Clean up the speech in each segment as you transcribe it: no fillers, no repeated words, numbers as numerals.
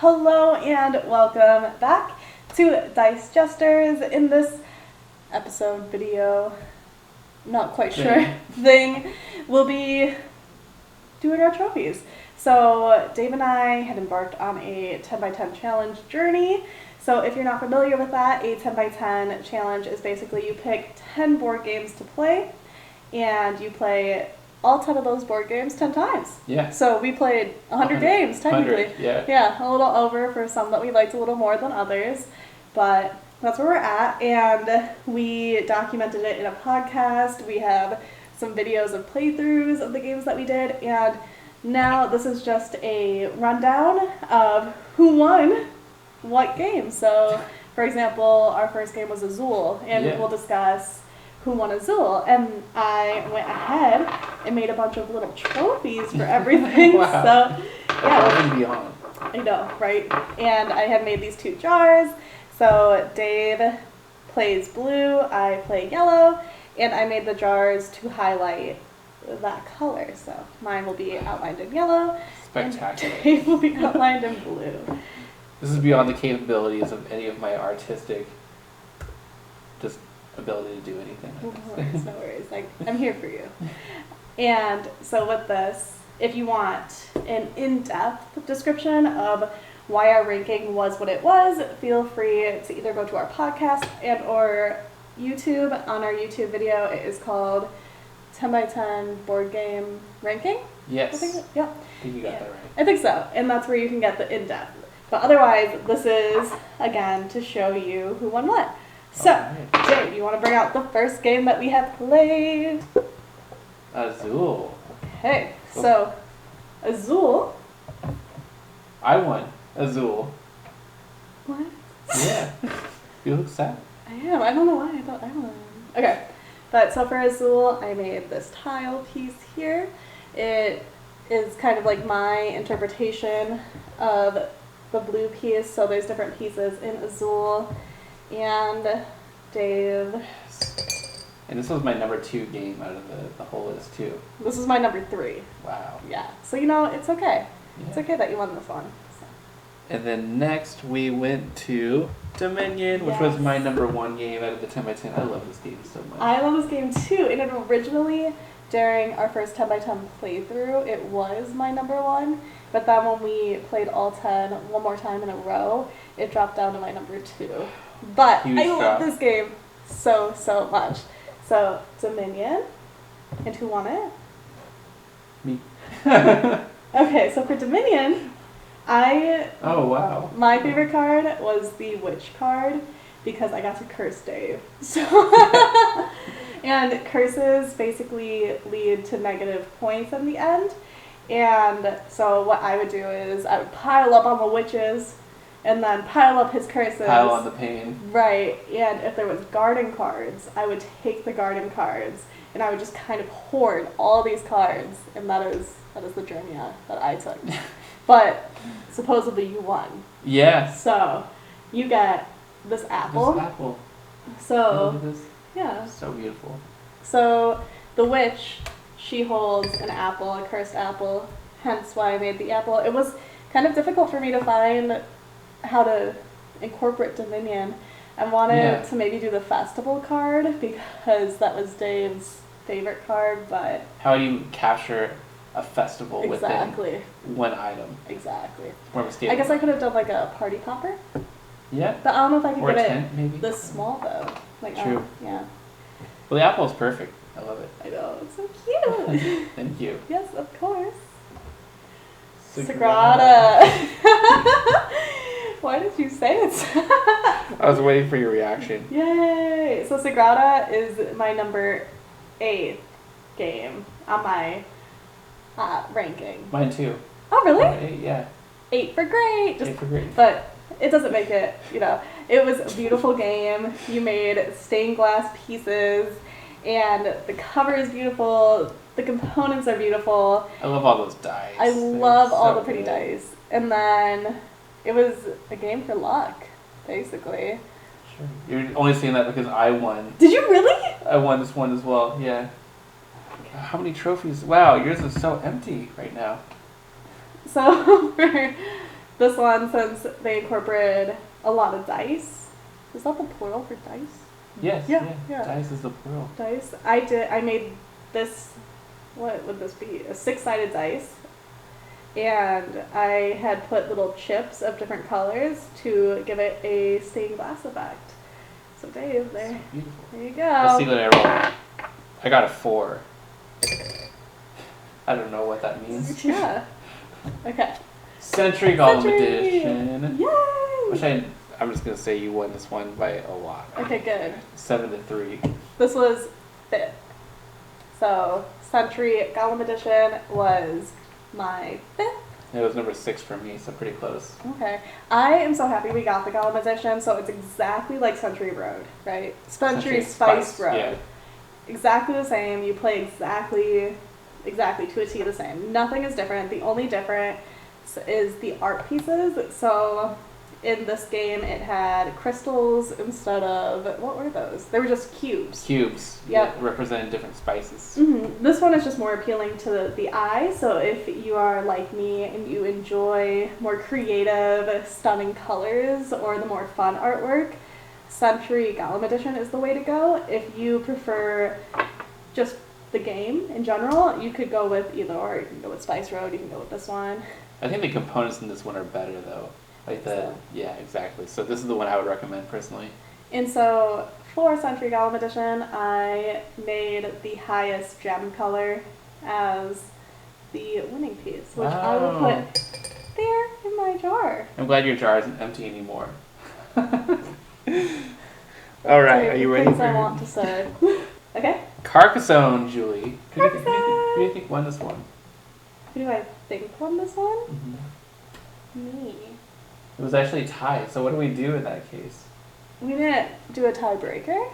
Hello and welcome back to Dice Jesters. In this episode, video, not quite sure, thing, we'll be doing our trophies. So Dave and I had embarked on a 10x10 challenge journey. So if you're not familiar with that, a 10x10 challenge is basically you pick 10 board games to play, and you play all 10 of those board games 10 times. Yeah. So we played 100 games, technically. 100, yeah. Yeah, a little over for some that we liked a little more than others. But that's where we're at, and we documented it in a podcast. We have some videos of playthroughs of the games that we did, and now this is just a rundown of who won what game. So, for example, our first game was Azul, and we'll discuss who won Azul, and I went ahead and made a bunch of little trophies for everything. Wow. So, yeah. Above and beyond. I know, right? And I had made these 2 jars. So Dave plays blue, I play yellow, and I made the jars to highlight that color. So mine will be outlined in yellow. Spectacular. And Dave will be outlined in blue. This is beyond the capabilities of any of my artistic just ability to do anything like this. No worries. Like, I'm here for you. And so with this, if you want an in-depth description of why our ranking was what it was, feel free to either go to our podcast and or YouTube. On our YouTube video, it is called 10x10 board game ranking. Yes. I think you got that right. I think so. And that's where you can get the in-depth. But otherwise, this is, again, to show you who won what. So, right. Jay, you want to bring out the first game that we have played? Azul. Okay, so Azul. I won Azul. What? Yeah. You look sad. I am. I don't know why I thought I won. Okay, but so for Azul, I made this tile piece here. It is kind of like my interpretation of the blue piece. So there's different pieces in Azul. And Dave. Yes. And this was my number 2 game out of the whole list too. This is my number 3. Wow. Yeah. So it's okay. Yeah. It's okay that you won this one. So. And then next we went to Dominion, which was my number 1 game out of the 10x10. I love this game so much. I love this game too. And it originally, during our first 10x10 playthrough, it was my number 1. But then when we played all 10 one more time in a row, it dropped down to my number 2. But I love this game so much. So, Dominion. And who won it? Me. Okay, so for Dominion, Oh, wow. my favorite card was the Witch card because I got to curse Dave. So, and curses basically lead to negative points in the end. And so what I would do is I would pile up on the witches and then pile up his curses. Pile on the pain. Right. And if there was garden cards, I would take the garden cards and I would just kind of hoard all these cards. And that is the journey that I took. But supposedly you won. Yeah. So you get this apple. This apple. So, look at this. Yeah. So beautiful. So the witch, she holds an apple, a cursed apple, hence why I made the apple. It was kind of difficult for me to find how to incorporate Dominion. I wanted to maybe do the festival card because that was Dave's favorite card, but... How do you capture a festival within one item? Exactly. More of a I guess I could have done like a party popper. Yeah. But I don't know if I could or get a tent, maybe? this small though. Like, True. Yeah. Well, the apple is perfect. I love it. I know, it's so cute. Thank you. Yes, of course. Sagrada. Why did you say it? I was waiting for your reaction. Yay! So Sagrada is my number 8 game on my ranking. Mine too. Oh, really? 8, yeah. 8 for great. 8 for great. But it doesn't make it, It was a beautiful game. You made stained glass pieces, and the cover is beautiful. The components are beautiful. I love all those dice. I love all so the pretty good. dice. And then it was a game for luck, basically. Sure. You're only saying that because I won. Did you really? I won this one as well, yeah. How many trophies? Wow, yours is so empty right now. So for This one, since they incorporated a lot of dice, is that the plural for dice? Yes. Yeah. Dice is the plural. Dice. I made this, what would this be? A 6-sided dice. And I had put little chips of different colors to give it a stained glass effect. So Dave, there, So beautiful. there you go. Let's see what I rolled. I got a 4. I don't know what that means. Yeah. Okay. Century Golem Edition. Yay! Which I'm just gonna say you won this one by a lot. Okay, good. 7-3. This was 5th. So Century Golem Edition was my 5th. It was number 6 for me, so pretty close. Okay. I am so happy we got the Golem Edition, so it's exactly like Century Road, right? Century Spice Road. Yeah. Exactly the same. You play exactly to a T the same. Nothing is different. The only difference is the art pieces. So in this game it had crystals instead of, what were those? They were just cubes. Cubes. Yep. That represent different spices. Mm-hmm. This one is just more appealing to the eye. So if you are like me and you enjoy more creative, stunning colors or the more fun artwork, Century Golem Edition is the way to go. If you prefer just the game in general, you could go with either or. You can go with Spice Road, you can go with this one. I think the components in this one are better though. Like yeah, exactly. So this is the one I would recommend personally. And so for Century Golem Edition, I made the highest gem color as the winning piece, which I will put there in my jar. I'm glad your jar isn't empty anymore. All right, are you ready? Things I want to say. Okay. Carcassonne, Julie. Carcassonne. Who do you think won this one? Who do I think won this one? Mm-hmm. Me. It was actually tied. So what do we do in that case? We didn't do a tiebreaker.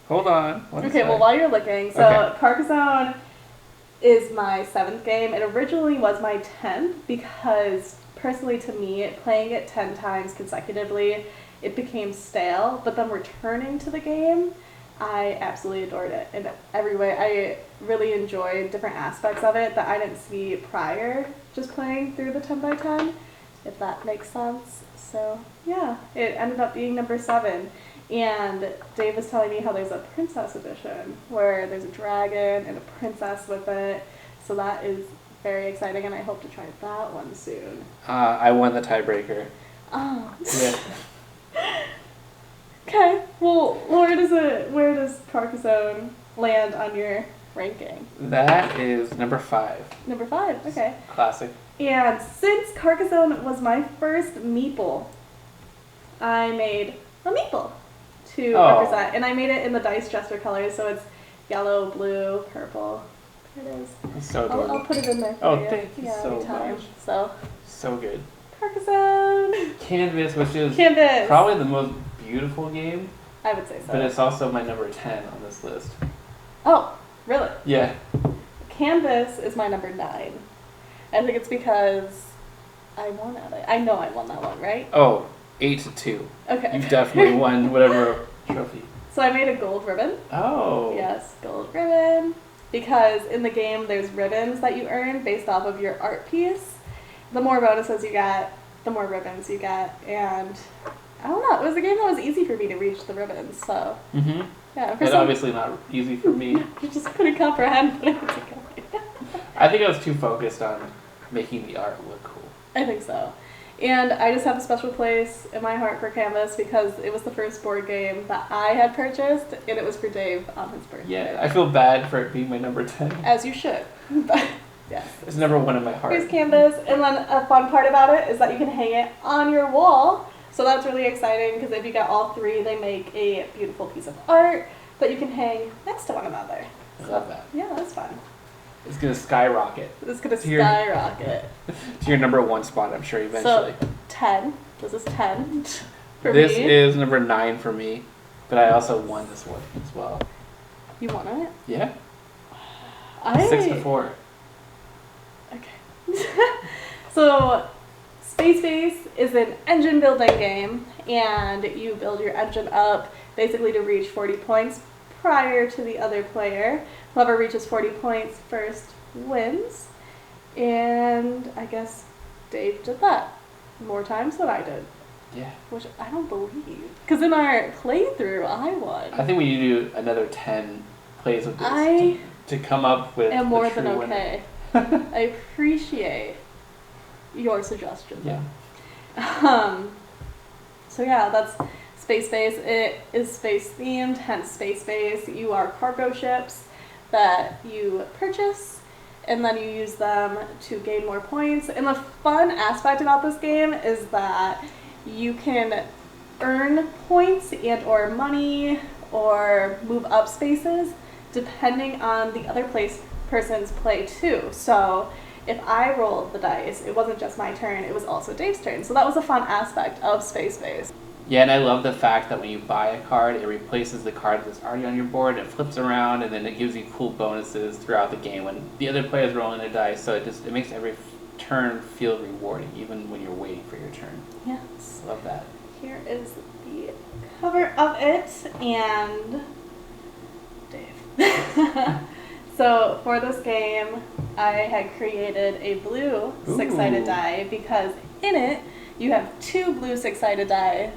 Hold on. Okay, well, while you're looking, so Carcassonne is my 7th game. It originally was my 10th because, personally to me, playing it 10 times consecutively, it became stale. But then returning to the game, I absolutely adored it in every way. I really enjoyed different aspects of it that I didn't see prior just playing through the 10 by 10, if that makes sense. So yeah, it ended up being number 7. And Dave was telling me how there's a princess edition where there's a dragon and a princess with it. So that is very exciting, and I hope to try that one soon. I won the tiebreaker. Oh. Yeah. Okay. Well, where does Carcassonne land on your ranking? That is number 5. Number 5. Okay. Classic. And since Carcassonne was my first meeple, I made a meeple to represent, and I made it in the Dice Jester colors, so it's yellow, blue, purple. There it is. It's so adorable. I'll put it in there for you. Thank you so anytime. much. So good. Carcassonne. Canvas, which is probably the most beautiful game. I would say so. But it's also my number 10 on this list. Oh, really? Yeah. Canvas is my number 9. I think it's because I won at it. I know I won that one, right? Oh, 8-2. Okay. You definitely won whatever trophy. So I made a gold ribbon. Oh. Yes, gold ribbon. Because in the game, there's ribbons that you earn based off of your art piece. The more bonuses you get, the more ribbons you get. And I don't know, it was a game that was easy for me to reach the ribbons, so. Mm-hmm. Yeah, it's obviously not easy for me. You just couldn't comprehend putting it together. I think I was too focused on making the art look cool. I think so. And I just have a special place in my heart for Canvas because it was the first board game that I had purchased, and it was for Dave on his birthday. Yeah, I feel bad for it being my number 10. As you should. But yes. It's number 1 in my heart. Here's Canvas, and then a fun part about it is that you can hang it on your wall. So that's really exciting because if you get all 3, they make a beautiful piece of art that you can hang next to one another. I love that. Yeah, that's fun. It's going to skyrocket. It's going to skyrocket. To your number 1 spot, I'm sure, eventually. So, 10. This is 10 for this me. Is number 9 for me, but I also won this one as well. You won it? Yeah. 6-4. Okay. So, Space Base is an engine building game, and you build your engine up basically to reach 40 points prior to the other player. Whoever reaches 40 points first wins, and I guess Dave did that. more times than I did. Yeah. Which I don't believe. Because in our playthrough, I won. I think we need to do another 10 plays with this to come up with am more the than true okay. winner. I appreciate your suggestion. Yeah. So yeah, that's Space Base. It is space themed, hence Space Base. You are cargo ships that you purchase, and then you use them to gain more points. And the fun aspect about this game is that you can earn points and or money or move up spaces depending on the other person's play too. So if I rolled the dice, it wasn't just my turn, it was also Dave's turn. So that was a fun aspect of Space Base. Yeah, and I love the fact that when you buy a card, it replaces the card that's already on your board, it flips around, and then it gives you cool bonuses throughout the game when the other player's rolling their dice, so it makes every turn feel rewarding, even when you're waiting for your turn. Yes. Love that. Here is the cover of it, and Dave. So for this game, I had created a blue six-sided die because in it, you have 2 blue six-sided die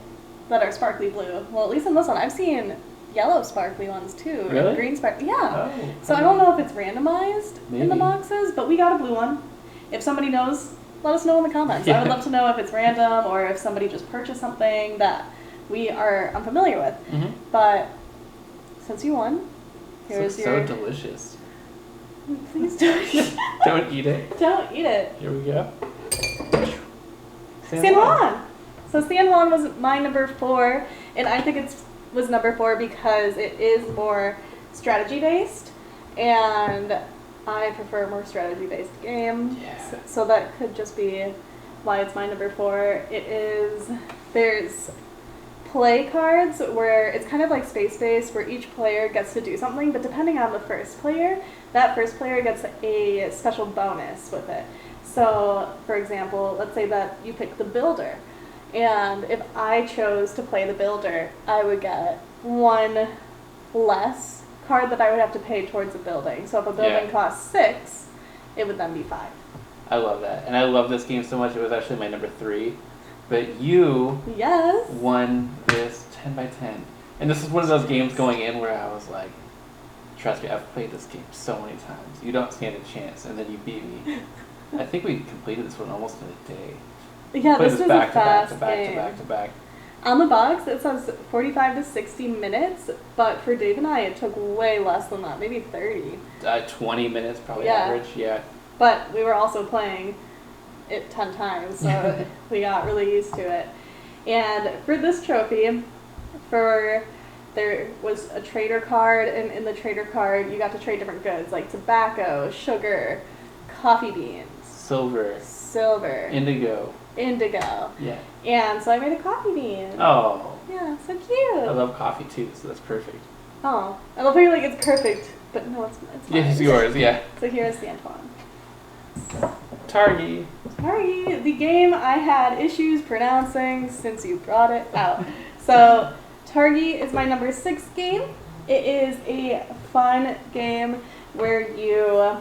that are sparkly blue. Well, at least in this one, I've seen yellow sparkly ones too. Really? And green sparkly. Yeah. Oh, so I don't know if it's randomized in the Maybe. boxes, but we got a blue one. If somebody knows, let us know in the comments. I would love to know if it's random or if somebody just purchased something that we are unfamiliar with. Mm-hmm. But since you won, here's So delicious. Please don't eat it. Don't eat it. Don't eat it. Here we go. San Juan. So San Juan was my number 4, and I think it was number 4 because it is more strategy based, and I prefer a more strategy based game. Yeah. So that could just be why it's my number 4. There's play cards where it's kind of like Space Base, where each player gets to do something, but depending on the first player, that first player gets a special bonus with it. So, for example, let's say that you pick the builder, and if I chose to play the builder, I would get 1 less card that I would have to pay towards a building. So if a building costs 6, it would then be 5. I love that. And I love this game so much, it was actually my number 3. But you won this 10 by 10. And this is one of those games going in where I was like, trust me, I've played this game so many times. You don't stand a chance. And then you beat me. I think we completed this one almost in a day. Yeah, this was back a fast to back game. to back to back. On the box, it says 45 to 60 minutes, but for Dave and I, it took way less than that, maybe 30. 20 minutes probably average, yeah. But we were also playing it 10 times, so we got really used to it. And for this trophy, there was a trader card, and in the trader card, you got to trade different goods, like tobacco, sugar, coffee beans. Silver. Indigo. Yeah. And so I made a coffee bean. Oh. Yeah, so cute. I love coffee too, so that's perfect. Oh. I love how you're like, it's perfect, but no, it's fine. Yeah, it's yours, yeah. So here's San Juan. Targi. Targi, the game I had issues pronouncing since you brought it out. So Targi is my number 6 game. It is a fun game where you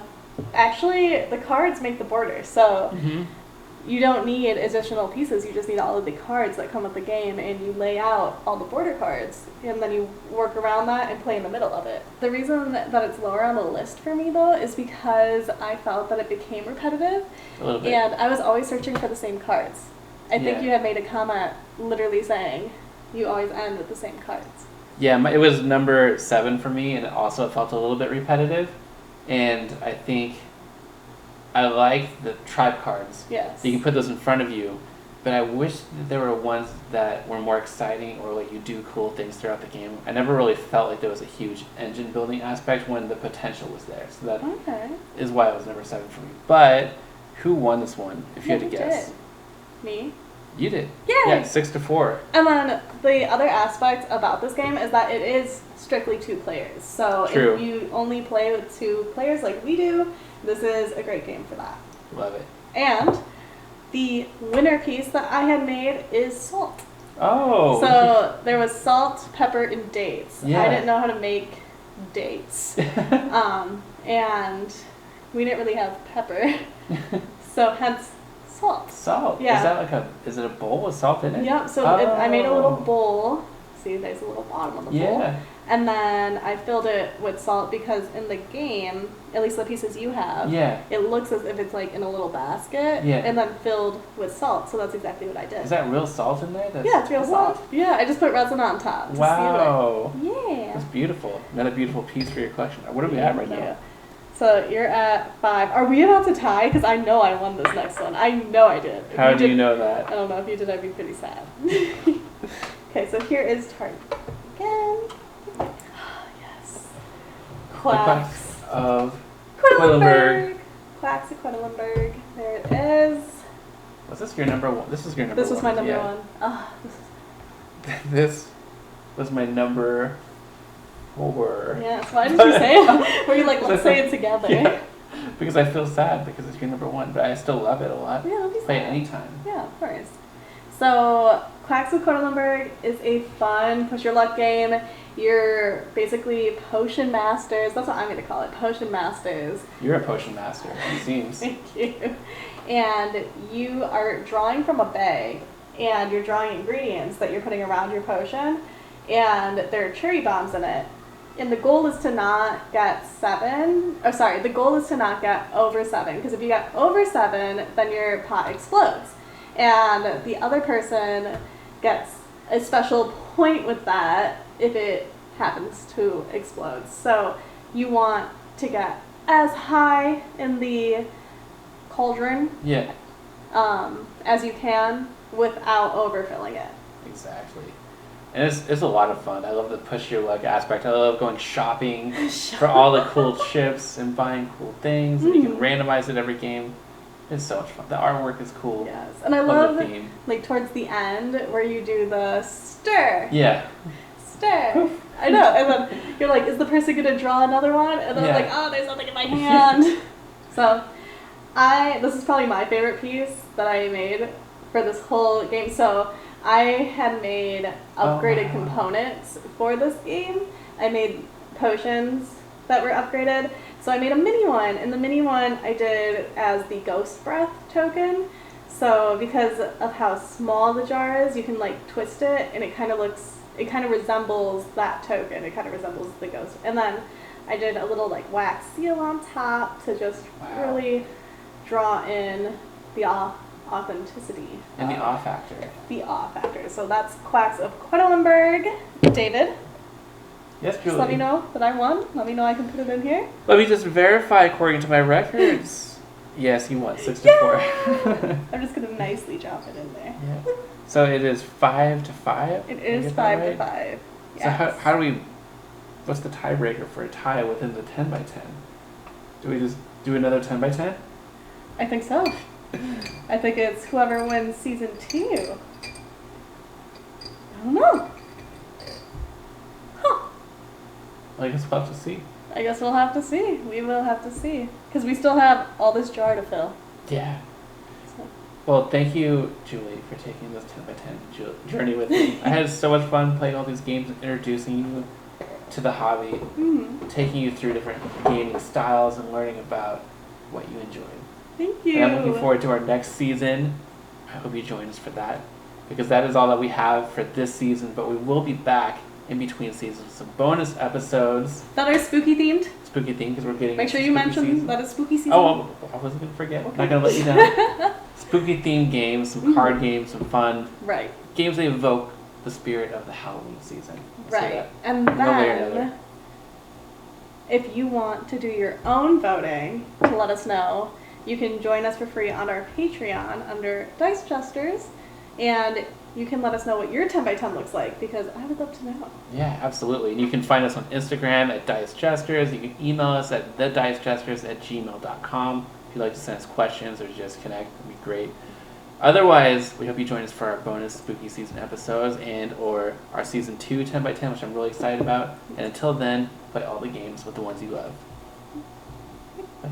actually, the cards make the border, so you don't need additional pieces, you just need all of the cards that come with the game, and you lay out all the border cards, and then you work around that and play in the middle of it. The reason that it's lower on the list for me, though, is because I felt that it became repetitive, A little bit. and I was always searching for the same cards. I think you had made a comment literally saying you always end with the same cards. Yeah, it was number 7 for me, and also it felt a little bit repetitive. And I think I like the tribe cards. Yes. You can put those in front of you, but I wish that there were ones that were more exciting or like you do cool things throughout the game. I never really felt like there was a huge engine building aspect when the potential was there. So that is why it was number 7 for me. But who won this one, if you had to guess? Me. You did. Yay! Yeah, 6-4. And then the other aspect about this game is that it is strictly 2 players. So if you only play with 2 players like we do, this is a great game for that. Love it. And the winner piece that I had made is salt. Oh. So there was salt, pepper, and dates. Yeah. I didn't know how to make dates. And we didn't really have pepper. So hence Salt. Salt? Yeah. Is that is it a bowl with salt in it? Yep, so I made a little bowl. See, there's a little bottom on the bowl. Yeah. And then I filled it with salt because in the game, at least the pieces you have, it looks as if it's like in a little basket and then filled with salt. So that's exactly what I did. Is that real salt in there? Yeah, it's real salt. Yeah, I just put resin on top. Wow. To seal it. Yeah. That's beautiful. Another beautiful piece for your collection. What are we at right now? So you're at 5. Are we about to tie? Because I know I won this next one. I know I did. How do you know that? I don't know. If you did, I'd be pretty sad. Okay, so here is Targi again. Yes. Quacks of Quedlinburg. Quacks of Quedlinburg. There it is. Was this your number one? This was your number one. This was my number one. Oh, this was my number 4. Yes, why did you say it? Were you like, let's say it together? Yeah, because I feel sad because it's your number 1, but I still love it a lot. Yeah, don't be sad. Play it anytime. Yeah, of course. So, Quacks of Quedlinburg is a fun push your luck game. You're basically potion masters. That's what I'm going to call it, potion masters. You're a potion master, it seems. Thank you. And you are drawing from a bag, and you're drawing ingredients that you're putting around your potion, and there are cherry bombs in it. And the goal is to not get the goal is to not get over 7, because if you get over 7, then your pot explodes. And the other person gets a special point with that if it happens to explode. So you want to get as high in the cauldron as you can without overfilling it. Exactly. And it's a lot of fun. I love the push your luck aspect. I love going shopping for all the cool chips and buying cool things. And you can randomize it every game. It's so much fun. The artwork is cool. Yes. And I love like towards the end where you do the stir. Yeah. Stir. Poof. I know. And then you're like, is the person going to draw another one? And then I'm like, oh, there's nothing in my hand. So this is probably my favorite piece that I made for this whole game. So I had made upgraded components for this game. I made potions that were upgraded. So I made a mini one, and the mini one I did as the ghost breath token. So because of how small the jar is, you can like twist it, and it kind of resembles that token. It kind of resembles the ghost. And then I did a little like wax seal on top to just really draw in the authenticity. And the awe factor. The awe factor. So that's Quacks of Quedlinburg. David? Yes, Julie. Just let me know that I won. Let me know I can put it in here. Let me just verify according to my records. Yes, you won 6-4. I'm just going to nicely drop it in there. Yeah. So it is 5-5? It is 5-5. Yes. So how do we... What's the tiebreaker for a tie within the 10 by 10? Do we just do another 10 by 10? I think so. I think it's whoever wins season 2. I don't know. Huh. Well, I guess we'll have to see. I guess we'll have to see. We will have to see. Because we still have all this jar to fill. Yeah. So. Well, thank you, Julie, for taking this 10 by 10 journey with me. I had so much fun playing all these games and introducing you to the hobby, taking you through different gaming styles and learning about what you enjoy. Thank you. And I'm looking forward to our next season. I hope you join us for that, because that is all that we have for this season, but we will be back in between seasons. Some bonus episodes. That are spooky themed? Spooky themed, because we're getting Make sure you mention that it's spooky season. Oh, I wasn't going to forget. Okay. Not going to let you down. Spooky themed games, some card games, some fun. Right. Games that evoke the spirit of the Halloween season. Right. And then, if you want to do your own voting to let us know, you can join us for free on our Patreon under Dice Jesters, and you can let us know what your 10 by 10 looks like, because I would love to know. Yeah, absolutely. And you can find us on Instagram at Dice Jesters. You can email us at thedicejesters@gmail.com if you'd like to send us questions or just connect. It'd be great. Otherwise, we hope you join us for our bonus spooky season episodes and or our season 2 10 by 10, which I'm really excited about. And until then, play all the games with the ones you love. Bye.